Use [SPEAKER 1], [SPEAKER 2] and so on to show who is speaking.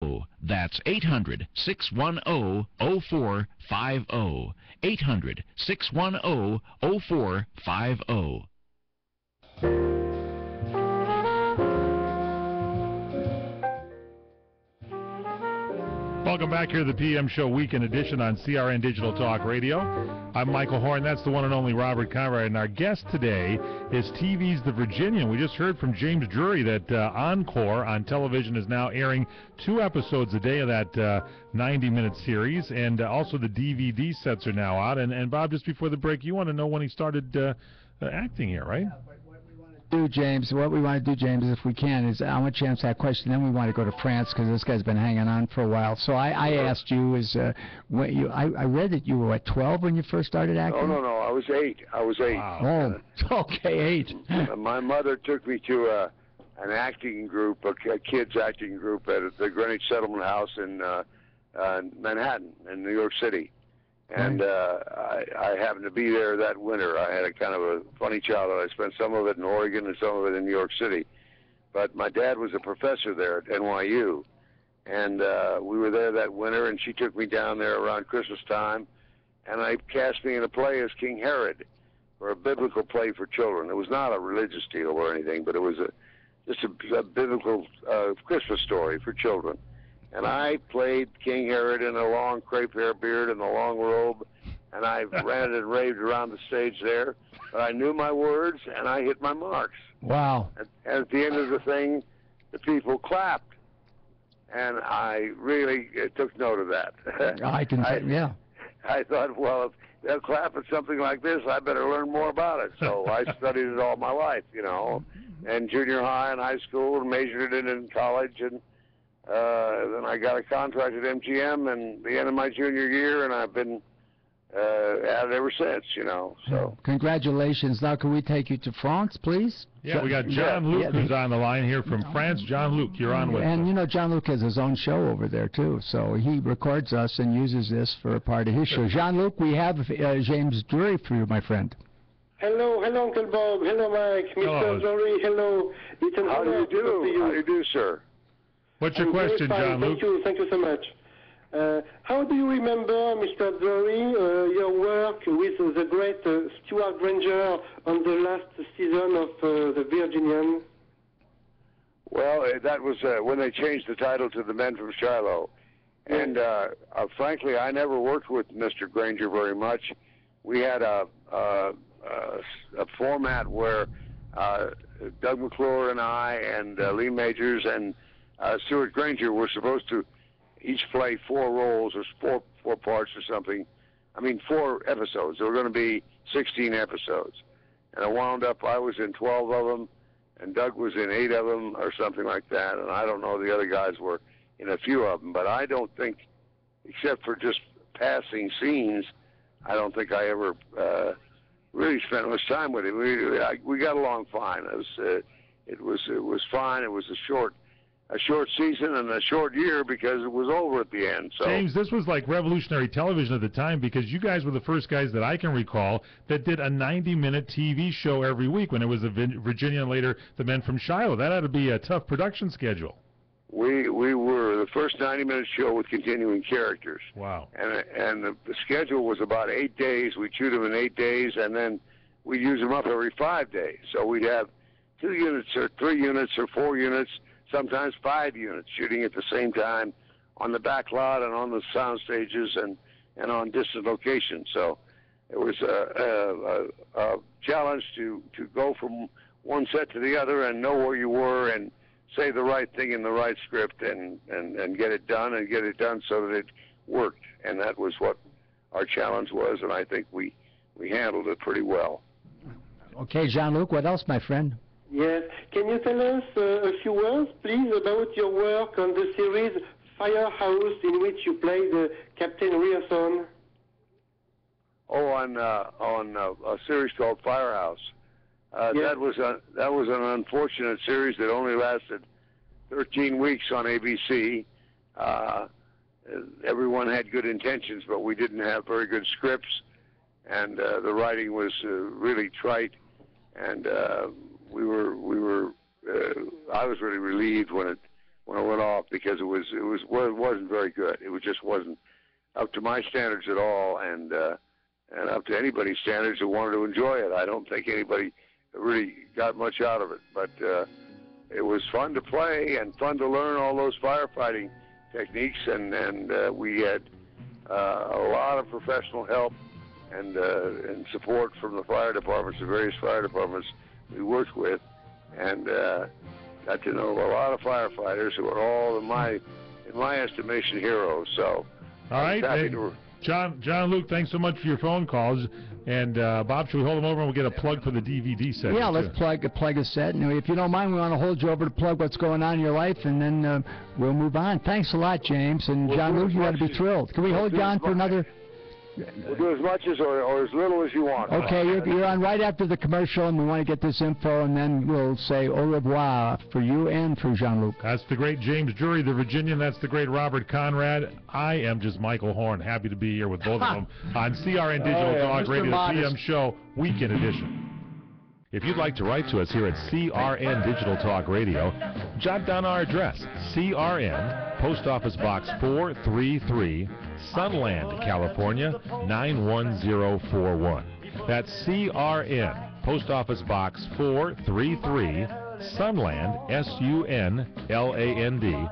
[SPEAKER 1] That's 800-610-0450. 800-610-0450.
[SPEAKER 2] Welcome back here to the PM Show Weekend Edition on CRN Digital Talk Radio. I'm Michael Horn. That's the one and only Robert Conrad. And our guest today is TV's The Virginian. We just heard from James Drury that Encore on television is now airing 2 episodes a day of that 90-minute series. And also the DVD sets are now out. And Bob, just before the break, you want to know when he started acting here, right?
[SPEAKER 3] What we want to do, James, if we can, is I want to answer that question. Then we want to go to France because this guy's been hanging on for a while. So I asked you, I read that you were, what, 12 when you first started acting?
[SPEAKER 4] No. I was 8.
[SPEAKER 3] Wow. Oh, okay, 8.
[SPEAKER 4] My mother took me to an acting group, a kids acting group at the Greenwich Settlement House in Manhattan, in New York City. And I happened to be there that winter. I had a kind of a funny childhood. I spent some of it in Oregon and some of it in New York City. But my dad was a professor there at NYU. And we were there that winter, and she took me down there around Christmas time. And I cast me in a play as King Herod, for a biblical play for children. It was not a religious deal or anything, but it was just a biblical Christmas story for children. And I played King Herod in a long crepe hair beard and a long robe, and I ranted and raved around the stage there. But I knew my words, and I hit my marks.
[SPEAKER 3] Wow.
[SPEAKER 4] And at the end of the thing, the people clapped. And I really took note of that.
[SPEAKER 3] Yeah.
[SPEAKER 4] I thought, well, if they'll clap at something like this, I better learn more about it. So I studied it all my life, and junior high and high school, and majored in it in college, and then I got a contract at MGM and the end of my junior year, and I've been at it ever since, So
[SPEAKER 3] congratulations. Now, can we take you to France, please?
[SPEAKER 2] Yeah, we got John Luc who's on the line here from France. John Luc, you're on with us.
[SPEAKER 3] And John Luc has his own show over there too, so he records us and uses this for a part of his show. Jean Luc, we have James Drury for you, my friend.
[SPEAKER 5] Hello, Uncle Bob. Hello, Mike. Mr. Drury. Hello. It's an
[SPEAKER 4] How do you do? How do you do, sir?
[SPEAKER 2] What's your question, John Luc?
[SPEAKER 5] Thank you so much. How do you remember, Mr. Drury, your work with the great Stuart Granger on the last season of The Virginian?
[SPEAKER 4] Well, that was when they changed the title to The Men from Shiloh. And frankly, I never worked with Mr. Granger very much. We had a format where Doug McClure and I and Lee Majors and Stuart Granger were supposed to each play 4 roles or four parts or something. 4 episodes. There were going to be 16 episodes. And it wound up, I was in 12 of them, and Doug was in 8 of them or something like that. And I don't know, the other guys were in a few of them. But I don't think, except for just passing scenes, I don't think I ever really spent much time with him. We got along fine. It was fine. It was a short season and a short year because it was over at the end. So
[SPEAKER 2] James, this was like revolutionary television at the time because you guys were the first guys that I can recall that did a 90-minute TV show every week when it was Virginia and later The Men from Shiloh. That had to be a tough production schedule.
[SPEAKER 4] We were the first 90-minute show with continuing characters.
[SPEAKER 2] Wow.
[SPEAKER 4] And the schedule was about 8 days. We'd shoot them in 8 days, and then we'd use them up every 5 days. So we'd have 2 units or 3 units or 4 units, sometimes 5 units shooting at the same time on the back lot and on the sound stages and on distant locations. So it was a challenge to go from one set to the other and know where you were and say the right thing in the right script and get it done so that it worked. And that was what our challenge was, and I think we handled it pretty well.
[SPEAKER 3] Okay, Jean-Luc, what else, my friend?
[SPEAKER 5] Yes. Can you tell us a few words, please, about your work on the series Firehouse, in which you played Captain Ryerson?
[SPEAKER 4] Oh, on a series called Firehouse.
[SPEAKER 5] Yes.
[SPEAKER 4] That was an unfortunate series that only lasted 13 weeks on ABC. Everyone had good intentions, but we didn't have very good scripts, and the writing was really trite, and I was really relieved when when it went off, because it wasn't very good. It just wasn't up to my standards at all, and up to anybody's standards who wanted to enjoy it. I don't think anybody really got much out of it, but it was fun to play and fun to learn all those firefighting techniques, and we had a lot of professional help and support from the fire departments, the various fire departments we worked with, and got to know a lot of firefighters who are all in my estimation, heroes. So,
[SPEAKER 2] all right, John Luke, thanks so much for your phone calls. And Bob, should we hold them over and we'll get a plug for the DVD set?
[SPEAKER 3] Yeah, let's plug a set. And if you don't mind, we want to hold you over to plug what's going on in your life, and then we'll move on. Thanks a lot, James. And John Luke, you got to be thrilled. Can we hold John for another?
[SPEAKER 4] We'll do as much as or as little as you want.
[SPEAKER 3] Okay, you're on right after the commercial, and we want to get this info, and then we'll say au revoir for you and for Jean-Luc.
[SPEAKER 2] That's the great James Jury, the Virginian. That's the great Robert Conrad. I am just Michael Horn. Happy to be here with both of them on CRN Digital Talk Radio, the PM show, Weekend Edition. If you'd like to write to us here at CRN Digital Talk Radio, jot down our address, CRN, Post Office Box 433, Sunland, California, 91041. That's CRN, Post Office Box 433, Sunland, Sunland, Sunland.